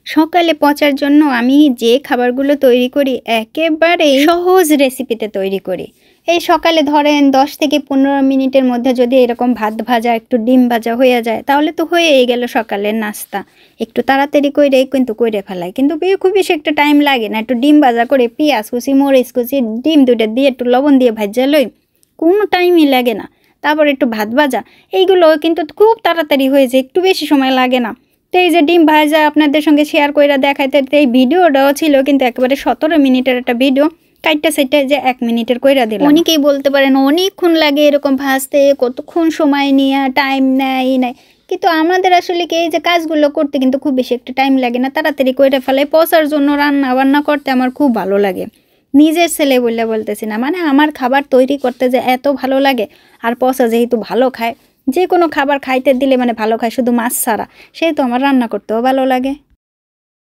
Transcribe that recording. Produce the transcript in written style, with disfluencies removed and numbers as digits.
সকালে পচার জন্য আমি যে খাবারগুলো তৈরি করি একেবারে সহজ রেসিপিতে তৈরি করি। এই সকালে ধরেন ১০ থেকে ১৫ মিনিটের মধ্যে যদি এরকম ভাত ভাজা একটু ডিম ভাজা হয়ে যায় তাহলে তো হয়েই গেল সকালের নাস্তা। একটু তাড়াতাড়ি কইরেই কিন্তু কইরে ফেলাই, কিন্তু খুব বেশি একটা টাইম লাগে না। একটু ডিম ভাজা করে পেঁয়াজ কুচি মরিচ কুচি ডিম দুটো দিয়ে একটু লবণ দিয়ে ভাজা লই, কোনো টাইমই লাগে না। তারপর একটু ভাত ভাজা, এইগুলো কিন্তু খুব তাড়াতাড়ি হয়ে যায়, একটু বেশি সময় লাগে না। তো এই যে ডিম ভাজা আপনাদের সঙ্গে শেয়ার করে দেখাইতে এই ভিডিওটাও ছিল কিন্তু একেবারে ১৭ মিনিটের একটা ভিডিও, কাইটটা সেটা যে ১ মিনিটের কইরা দিলাম। অনেকেই বলতে পারেন অনেকক্ষণ লাগে এরকম ভাজতে, কতক্ষণ সময় নিয়ে টাইম নেয় নেয়, কিন্তু আমাদের আসলে কি এই যে কাজগুলো করতে কিন্তু খুব বেশি একটা টাইম লাগে না, তাড়াতাড়ি কইরা ফেলাই। পচার জন্য রান্না বান্না করতে আমার খুব ভালো লাগে। নিজের ছেলে বললে বলতেছি না, মানে আমার খাবার তৈরি করতে যে এত ভালো লাগে। আর পচা যেহেতু ভালো খায়, যে কোনো খাবার খাইতে দিলে মানে ভালো খায়, শুধু মাছ ছাড়া, সেহেতু আমার রান্না করতেও ভালো লাগে।